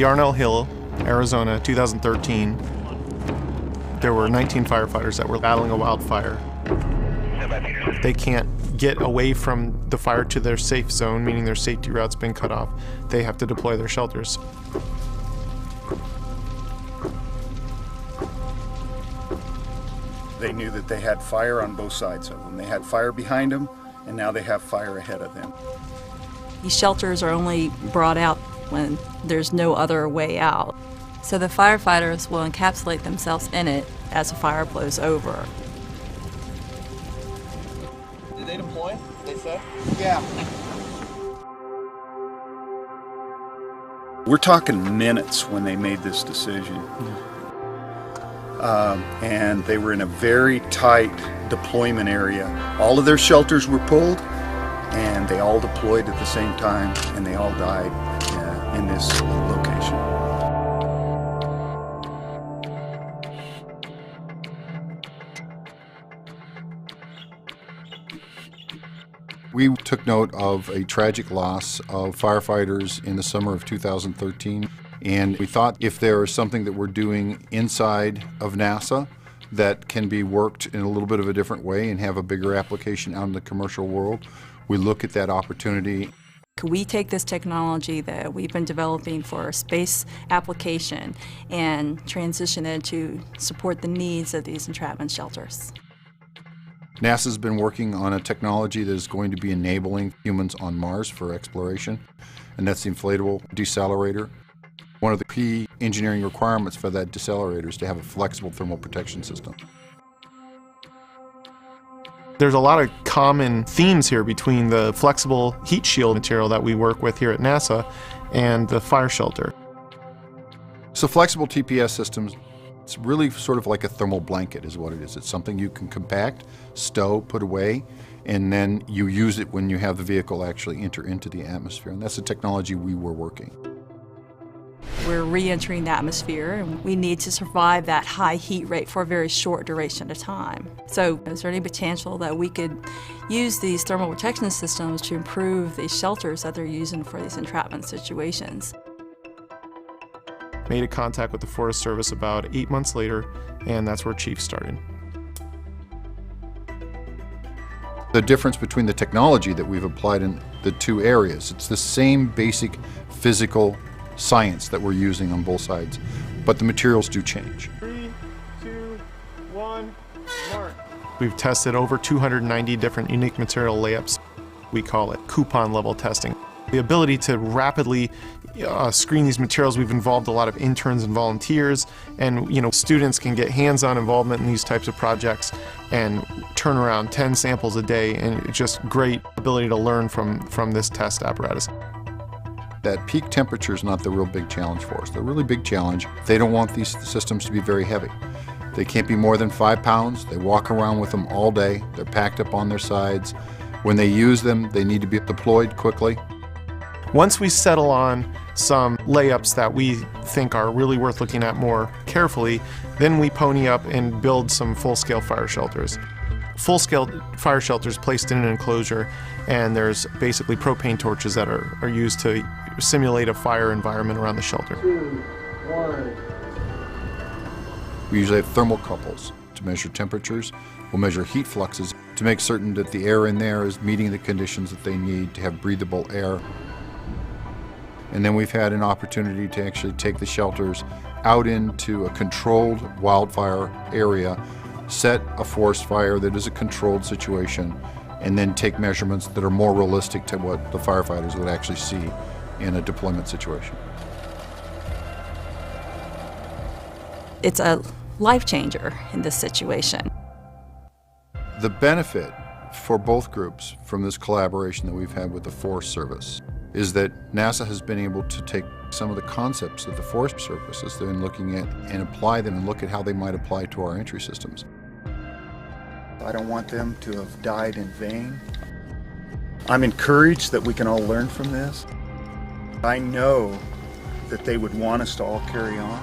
Yarnell Hill, Arizona, 2013. There were 19 firefighters that were battling a wildfire. They can't get away from the fire to their safe zone, meaning their safety route's been cut off. They have to deploy their shelters. They knew that they had fire on both sides of them. They had fire behind them, and now they have fire ahead of them. These shelters are only brought out when there's no other way out. So the firefighters will encapsulate themselves in it as the fire blows over. Did they deploy, they said? Yeah. We're talking minutes when they made this decision. And they were in a very tight deployment area. All of their shelters were pulled, and they all deployed at the same time, and they all died in this location. We took note of a tragic loss of firefighters in the summer of 2013, and we thought if there is something that we're doing inside of NASA that can be worked in a little bit of a different way and have a bigger application out in the commercial world, we look at that opportunity. Could we take this technology that we've been developing for a space application and transition it to support the needs of these entrapment shelters? NASA's been working on a technology that is going to be enabling humans on Mars for exploration, and that's the inflatable decelerator. One of the key engineering requirements for that decelerator is to have a flexible thermal protection system. There's a lot of common themes here between the flexible heat shield material that we work with here at NASA and the fire shelter. So flexible TPS systems, it's really sort of like a thermal blanket is what it is. It's something you can compact, stow, put away, and then you use it when you have the vehicle actually enter into the atmosphere. And that's the technology we were working. We're re-entering the atmosphere, and we need to survive that high heat rate for a very short duration of time. So is there any potential that we could use these thermal protection systems to improve these shelters that they're using for these entrapment situations? Made a contact with the Forest Service about 8 months later, and that's where Chief started. The difference between the technology that we've applied in the two areas, it's the same basic physical science that we're using on both sides, but the materials do change. 3, 2, 1, mark. We've tested over 290 different unique material layups. We call it coupon level testing. The ability to rapidly screen these materials, we've involved a lot of interns and volunteers, and students can get hands-on involvement in these types of projects and turn around 10 samples a day, and it's just great ability to learn from this test apparatus. That peak temperature is not the real big challenge for us. The really big challenge, they don't want these systems to be very heavy. They can't be more than 5 pounds. They walk around with them all day. They're packed up on their sides. When they use them, they need to be deployed quickly. Once we settle on some layups that we think are really worth looking at more carefully, then we pony up and build some full-scale fire shelters. Full-scale fire shelters placed in an enclosure, and there's basically propane torches that are used to simulate a fire environment around the shelter. 2, 1. We usually have thermocouples to measure temperatures. We'll measure heat fluxes to make certain that the air in there is meeting the conditions that they need to have breathable air. And then we've had an opportunity to actually take the shelters out into a controlled wildfire area, set a forest fire that is a controlled situation, and then take measurements that are more realistic to what the firefighters would actually see in a deployment situation. It's a life changer in this situation. The benefit for both groups from this collaboration that we've had with the Forest Service is that NASA has been able to take some of the concepts that the Forest Service has been looking at and apply them and look at how they might apply to our entry systems. I don't want them to have died in vain. I'm encouraged that we can all learn from this. I know that they would want us to all carry on.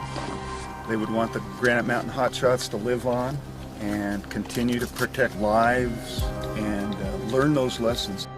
They would want the Granite Mountain Hotshots to live on and continue to protect lives and learn those lessons.